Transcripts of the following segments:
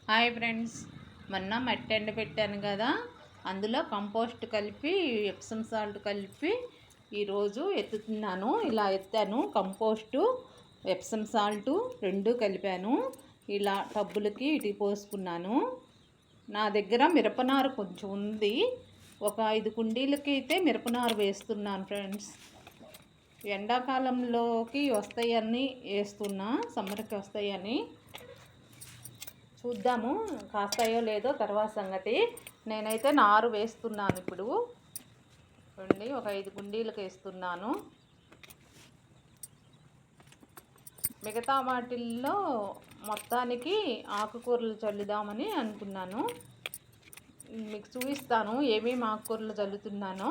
Hi friends, మొన్న మట్టి ఎండ పెట్టాను కదా, అందులో కంపోస్ట్ కలిపి ఎప్సమ్ సాల్ట్ కలిపి ఈరోజు ఎత్తుతున్నాను. ఇలా ఎత్తాను, కంపోస్టు ఎప్సమ్ సాల్ట్ రెండు కలిపాను. ఇలా టబ్బులకి ఇటు పోసుకున్నాను. నా దగ్గర మిరపనారు కొంచెం ఉంది, ఒక 5 కుండీలకి అయితే మిరపనారు వేస్తున్నాను ఫ్రెండ్స్. ఎండాకాలంలోకి వస్తాయని వేస్తున్నా, సమ్మర్కి వస్తాయని. చూద్దాము కాస్తాయో లేదో తర్వాత సంగతి. నేనైతే నారు వేస్తున్నాను. ఇప్పుడు రండి, ఒక 5 కుండీలకు వేస్తున్నాను. మిగతా వాటిల్లో మొత్తానికి ఆకుకూరలు చల్లుదామని అనుకున్నాను. మీకు చూపిస్తాను ఏమేమి ఆకుకూరలు చల్లుతున్నానో.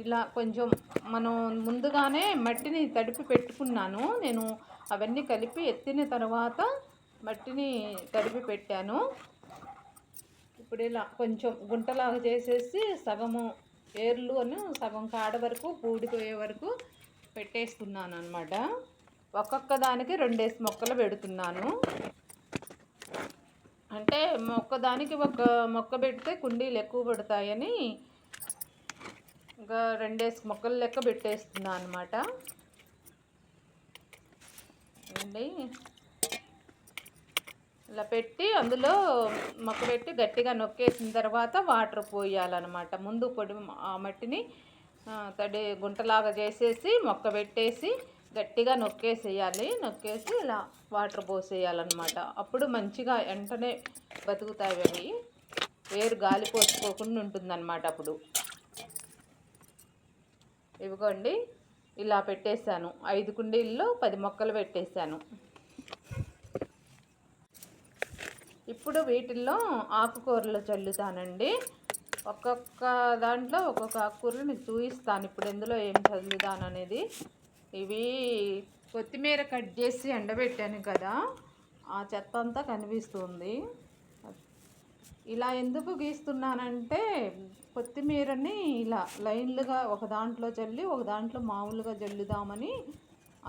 ఇలా కొంచెం మనం ముందుగానే మట్టిని తడిపి పెట్టుకున్నాను. నేను అవన్నీ కలిపి ఎత్తిన తర్వాత మట్టిని తడిపి పెట్టాను. ఇప్పుడు ఇలా కొంచెం గుంటలాగా చేసేసి సగము ఏర్లు అని సగం కాడ వరకు పూడిపోయే వరకు పెట్టేస్తున్నాను అన్నమాట. ఒక్కొక్క దానికి 2 మొక్కలు పెడుతున్నాను. అంటే మొక్కదానికి ఒక మొక్క పెడితే కుండీలు ఎక్కువ పడతాయని ఇంకా 2 మొక్కలు లెక్క పెట్టేస్తున్నాను అన్నమాట అండి. ఇలా పెట్టి అందులో మొక్క పెట్టి గట్టిగా నొక్కేసిన తర్వాత వాటర్ పోయాలన్నమాట. ముందు పొడి ఆ మట్టిని తడి గుంటలాగా చేసేసి మొక్క పెట్టేసి గట్టిగా నొక్కేసేయాలి. నొక్కేసి ఇలా వాటర్ పోసేయాలన్నమాట. అప్పుడు మంచిగా వెంటనే బతుకుతాయి అవి, వేరు గాలి పోసుకోకుండా ఉంటుందన్నమాట. అప్పుడు ఇవిగోండి ఇలా పెట్టేశాను. 5 కుండీల్లో 10 మొక్కలు పెట్టేశాను. ఇప్పుడు వీటిల్లో ఆకుకూరలు చల్లుతానండి. ఒక్కొక్క దాంట్లో ఒక్కొక్క ఆకుకూరలు మీకు చూపిస్తాను ఇప్పుడు ఎందులో ఏం చల్లుతాను అనేది. ఇవి కొత్తిమీర కట్ చేసి ఎండబెట్టాను కదా, ఆ చెత్త అంతా కనిపిస్తుంది. ఇలా ఎందుకు గీస్తున్నానంటే కొత్తిమీరని ఇలా లైన్లుగా ఒక దాంట్లో చల్లి ఒక దాంట్లో మామూలుగా చల్లుదామని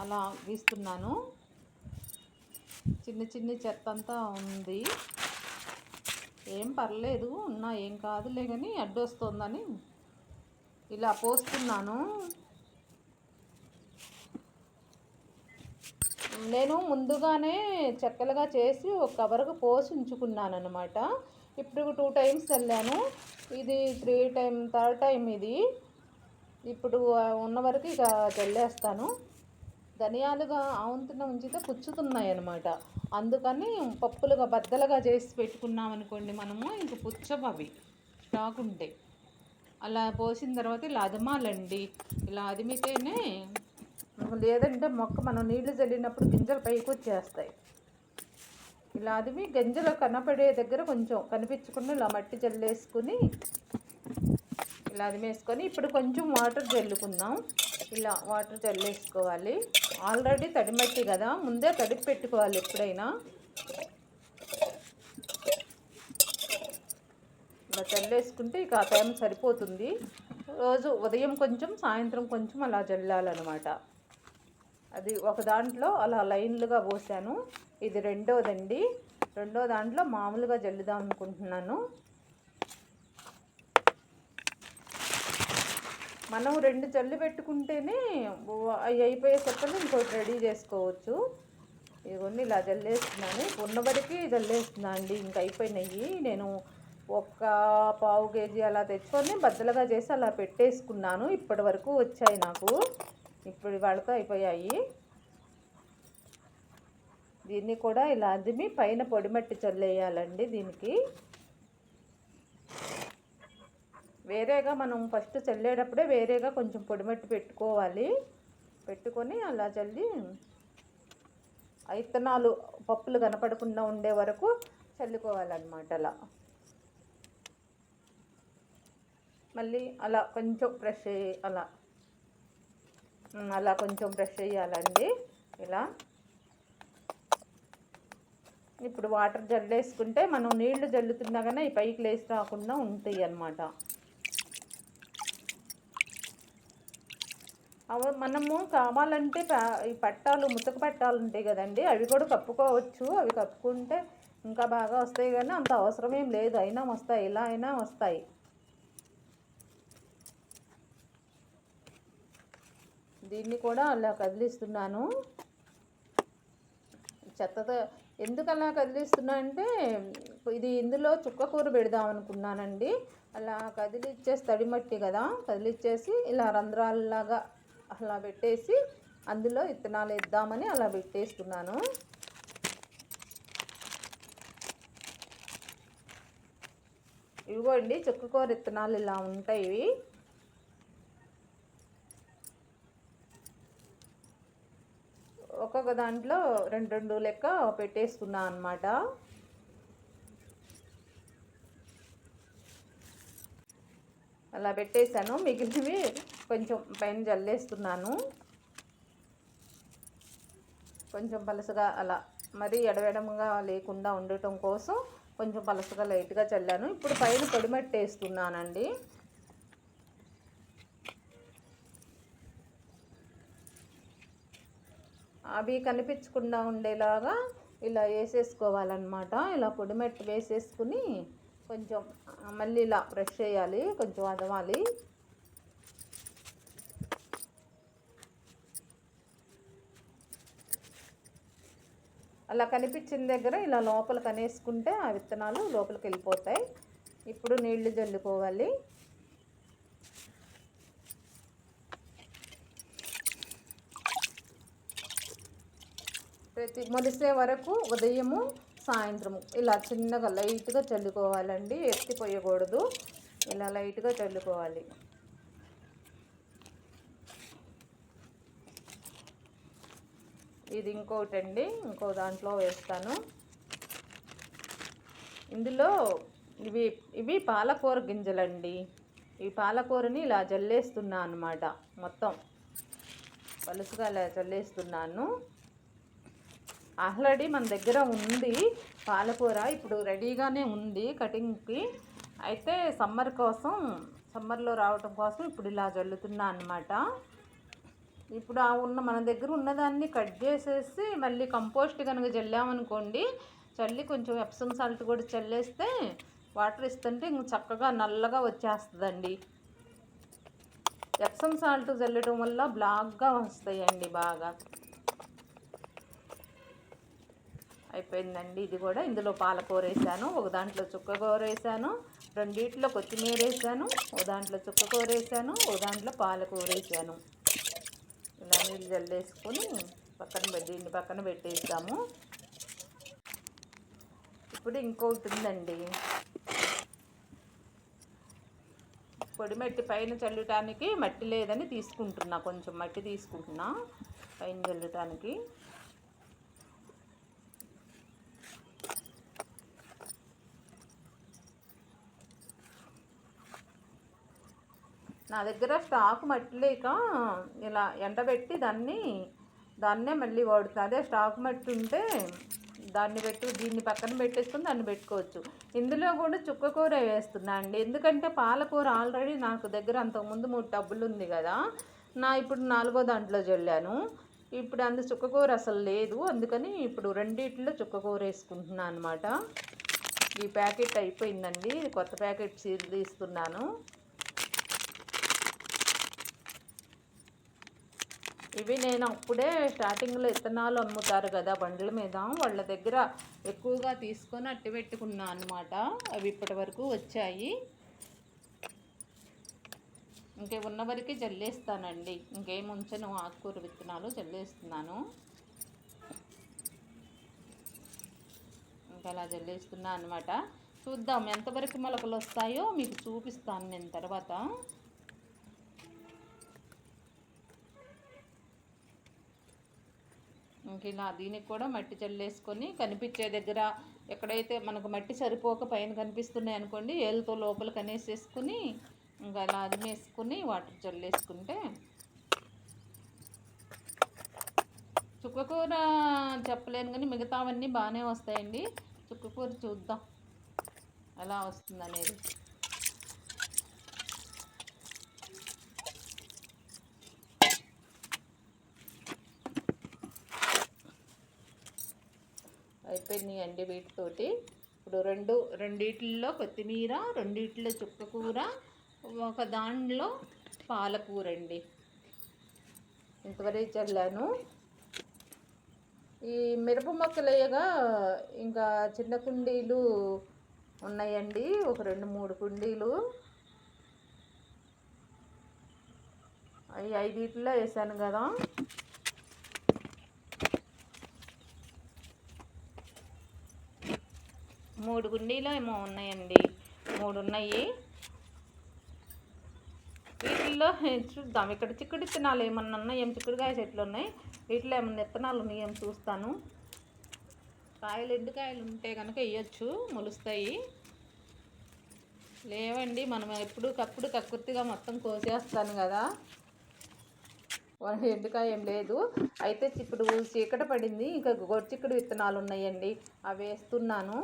అలా గీస్తున్నాను. చిన్న చిన్న చెత్త అంతా ఉంది, ఏం పర్లేదు ఉన్నా ఏం కాదులే కానీ అడ్డొస్తుందని ఇలా పోస్తున్నాను. నేను ముందుగానే చెక్కలుగా చేసి ఒక కవర్కు పోసి ఉంచుకున్నాను అనమాట. ఇప్పుడు 2 టైమ్స్ చల్లాను. ఇది 3rd టైం ఇది. ఇప్పుడు ఉన్న వరకు ఇక చల్లేస్తాను. ధనియాలుగా ఆవంతున ఉంచితే పుచ్చుతున్నాయి అన్నమాట. అందుకని పప్పులుగా బద్దలుగా చేసి పెట్టుకున్నాం అనుకోండి, మనము ఇంక పుచ్చవు అవి స్టాక్ ఉంటాయి. అలా పోసిన తర్వాత ఇలా అదమాలండి. ఇలా అదిమితేనే, లేదంటే మొక్క మనం నీళ్లు చల్లినప్పుడు గింజలు పైకి వచ్చేస్తాయి. ఇలా అదిమి గింజలు కనపడే దగ్గర కొంచెం కనిపించకుండా ఇలా మట్టి చల్లేసుకుని ఇలా అదిమేసుకొని ఇప్పుడు కొంచెం వాటర్ చల్లుకుందాం. ఇలా వాటర్ చల్లేసుకోవాలి. ఆల్రెడీ తడిమట్టి కదా, ముందే తడిపి పెట్టుకోవాలి ఎప్పుడైనా. ఇలా చల్లేసుకుంటే ఇక ఆ టైం సరిపోతుంది. రోజు ఉదయం కొంచెం సాయంత్రం కొంచెం అలా చల్లాలన్నమాట. అది ఒక దాంట్లో అలా లైన్లుగా పోసాను. ఇది రెండోదండి. రెండో దాంట్లో మామూలుగా చల్లుదాం అనుకుంటున్నాను. మనం 2 జల్లు పెట్టుకుంటేనే అవి అయిపోయేసరికి ఇంకోటి రెడీ చేసుకోవచ్చు. ఇవన్నీ ఇలా జల్లేస్తున్నాను. ఉన్నవరికి జల్లేస్తున్నాను అండి. ఇంక అయిపోయినాయి. నేను ఒక పావు కేజీ అలా తెచ్చుకొని బద్దలుగా చేసి అలా పెట్టేసుకున్నాను. ఇప్పటి వరకు వచ్చాయి నాకు. ఇప్పుడు వాళ్ళతో అయిపోయాయి. దీన్ని కూడా ఇలా అదిమి పైన పొడిమట్టి చల్లేయాలండి. దీనికి వేరేగా మనం ఫస్ట్ చల్లేటప్పుడే వేరేగా కొంచెం పొడిమట్టి పెట్టుకోవాలి. పెట్టుకొని అలా చల్లి విత్తనాలు పప్పులు కనపడకుండా ఉండే వరకు చల్లుకోవాలన్నమాట. మళ్ళీ అలా కొంచెం ఫ్రెష్ అలా కొంచెం ఫ్రెష్ చేయాలండి. ఇలా ఇప్పుడు వాటర్ జల్లేసుకుంటే మనం నీళ్లు జల్లుతున్నా కానీ ఈ పైకి లేసి రాకుండా ఉంటాయి అన్నమాట. అవి మనము కావాలంటే ఈ పట్టాలు ముతక పట్టాలు ఉంటాయి కదండి, అవి కూడా కప్పుకోవచ్చు. అవి కప్పుకుంటే ఇంకా బాగా వస్తాయి, కానీ అంత అవసరం ఏం లేదు, అయినా వస్తాయి, ఇలా అయినా వస్తాయి. దీన్ని కూడా అలా కదిలిస్తున్నాను. చెత్తతో ఎందుకు అలా కదిలిస్తున్నా అంటే, ఇది ఇందులో చుక్క కూర పెడదాం అనుకున్నానండి. అలా కదిలిచ్చేసి తడిమట్టి కదా, కదిలిచ్చేసి ఇలా రంధ్రాలలాగా అలా పెట్టేసి అందులో విత్తనాలు వేద్దామని అలా పెట్టేస్తున్నాను. ఇవిగోండి చుక్కకూర విత్తనాలు ఇలా ఉంటాయి. ఒక్కొక్క దాంట్లో రెండు రెండు లెక్క పెట్టేసుకున్నా అన్నమాట. అలా పెట్టేశాను. మిగిలినవి కొంచెం పైన జల్లేస్తున్నాను. కొంచెం పలసగా అలా మరీ ఎడవెడముగా లేకుండా ఉండటం కోసం కొంచెం పలసగా లైట్గా చల్లాను. ఇప్పుడు పైన పొడిమట్టి వేస్తున్నానండి. అవి కనిపించకుండా ఉండేలాగా ఇలా వేసేసుకోవాలన్నమాట. ఇలా పొడిమట్టి వేసేసుకుని కొంచెం మళ్ళీ ఇలా బ్రష్ చేయాలి, కొంచెం అదవాలి. అలా కనిపించిన దగ్గర ఇలా లోపలికి అనేసుకుంటే ఆ విత్తనాలు లోపలికి వెళ్ళిపోతాయి. ఇప్పుడు నీళ్లు జల్లుకోవాలి. ప్రతి మొలిసే వరకు ఉదయము సాయంత్రము ఇలా చిన్నగా లైట్గా చల్లుకోవాలండి, ఎత్తిపోయకూడదు. ఇలా లైట్గా చల్లుకోవాలి. ఇది ఇంకోటి అండి, ఇంకో దాంట్లో వేస్తాను. ఇందులో ఇవి పాలకూర గింజలండి. ఈ పాలకూరని ఇలా జల్లేస్తున్నా అన్నమాట. మొత్తం పలుసుగా ఇలా చల్లేస్తున్నాను. ఆల్రెడీ మన దగ్గర ఉంది పాలకూర, ఇప్పుడు రెడీగానే ఉంది కటింగ్కి. అయితే సమ్మర్లో రావటం కోసం ఇప్పుడు ఇలా జల్లుతున్నా అన్నమాట. ఇప్పుడు మన దగ్గర ఉన్నదాన్ని కట్ చేసేసి మళ్ళీ కంపోస్ట్ కనుక చల్లామనుకోండి, చల్లి కొంచెం ఎప్సమ్ సాల్ట్ కూడా చల్లేస్తే వాటర్ ఇస్తుంటే ఇంక చక్కగా నల్లగా వచ్చేస్తుందండి. ఎప్సమ్ సాల్ట్ చల్లడం వల్ల బ్లాక్గా వస్తాయండి బాగా. అయిపోయిందండి ఇది కూడా. ఇందులో పాలకూర వేసాను, ఒక దాంట్లో చుక్కకూర వేసాను, రెండిట్లో కొత్తిమీర వేసాను, ఒక దాంట్లో చుక్కకూర వేసాను, ఒక దాంట్లో పాలకూర వేసాను. ఇలా నీళ్ళు జల్లేసుకొని దీన్ని పక్కన పెట్టేస్తాము. ఇప్పుడు ఇంకొకటి ఉందండి, పొడి మట్టి పైన చల్లటానికి. మట్టి లేదని తీసుకుంటున్నా, కొంచెం మట్టి తీసుకుంటున్నా పైన చల్లటానికి. నా దగ్గర స్టాక్ మట్టి లేక ఇలా ఎండబెట్టి దాన్నే మళ్ళీ వాడుతుంది. అదే స్టాక్ మట్టి ఉంటే దీన్ని పక్కన పెట్టేసుకొని దాన్ని పెట్టుకోవచ్చు. ఇందులో కూడా చుక్కకూర వేస్తున్నా అండి, ఎందుకంటే పాలకూర ఆల్రెడీ నాకు దగ్గర అంతకుముందు 3 టబ్బులు ఉంది కదా, ఇప్పుడు 4వ దాంట్లో చల్లాను. ఇప్పుడు చుక్కకూర అసలు లేదు, అందుకని ఇప్పుడు రెండిట్లో చుక్కకూర వేసుకుంటున్నాను అనమాట. ఈ ప్యాకెట్ అయిపోయిందండి, కొత్త ప్యాకెట్ తీస్తున్నాను. ఇవి నేను అప్పుడే స్టార్టింగ్లో విత్తనాలు అమ్ముతారు కదా బండ్ల మీద, వాళ్ళ దగ్గర ఎక్కువగా తీసుకొని అట్టి పెట్టుకున్నాను అనమాట. అవి ఇప్పటి వరకు వచ్చాయి. ఇంకే ఉన్న వరకు జల్లేస్తానండి, ఇంకేం ఉంచను. ఆకుకూర విత్తనాలు జల్లేస్తున్నాను. ఇంకా అలా జల్లేస్తున్నా అనమాట. చూద్దాం ఎంతవరకు మొలకలు వస్తాయో మీకు చూపిస్తాను నేను తర్వాత. ఇంక ఇలా దీనికి కూడా మట్టి చల్లేసుకొని కనిపించే దగ్గర ఎక్కడైతే మనకు మట్టి సరిపోక పైన కనిపిస్తున్నాయి అనుకోండి, ఏళ్ళతో లోపలికి అనేసేసుకుని ఇంకా అలా అదిమేసుకుని వాటర్ చల్లేసుకుంటే. చుక్కకూర చెప్పలేను కానీ మిగతావన్నీ బాగానే వస్తాయండి. చుక్కకూర చూద్దాం ఎలా వస్తుందనేది. అయిపోయినాయండి వీటితోటి. ఇప్పుడు రెండిట్లో కొత్తిమీర, రెండిట్లో చుక్కకూర, ఒక దాంట్లో పాలకూర అండి. ఇంతవరకు చల్లాను. ఈ మిరప మొక్కలు వేయగా ఇంకా చిన్న కుండీలు ఉన్నాయండి, ఒక 2-3 కుండీలు. అవి 5 వేసాను కదా. మూడు కుండీలో ఏమో ఉన్నాయండి, 3 ఉన్నాయి. వీటిల్లో చూద్దాం, ఇక్కడ చిక్కుడు విత్తనాలు ఏమన్నా ఉన్నాయి, చిక్కుడుకాయ చెట్లు ఉన్నాయి. వీటిలో ఏమన్నా విత్తనాలు ఉన్నాయేమో చూస్తాను. ఎండుకాయలు ఉంటే కనుక వేయచ్చు, మొలుస్తాయి. లేవండి, మనం ఎప్పటికప్పుడు కక్కుర్తిగా మొత్తం కోసేస్తాను కదా, ఎండుకాయ ఏం లేదు. అయితే ఇప్పుడు చీకట పడింది, ఇంకా గొడ్చిక్కుడు విత్తనాలు ఉన్నాయండి, అవి వేస్తున్నాను.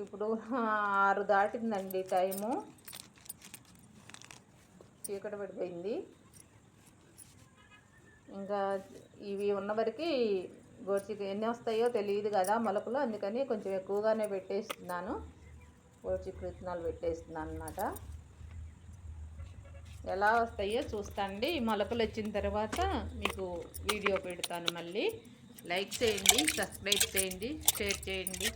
ఇప్పుడు 6 దాటిందండి టైము, చీకటి పడిపోయింది. ఇంకా ఇవి ఉన్న వరకు గోరుచిక్కుడు ఎన్ని వస్తాయో తెలియదు కదా మొలకలు, అందుకని కొంచెం ఎక్కువగానే పెట్టేస్తున్నాను. గోరుచిక్కుడు విత్తనాలు పెట్టేస్తున్నాను అన్నమాట. ఎలా వస్తాయో చూస్తాండి. ఈ మొలకలు వచ్చిన తర్వాత మీకు వీడియో పెడతాను. మళ్ళీ లైక్ చేయండి, సబ్స్క్రైబ్ చేయండి, షేర్ చేయండి.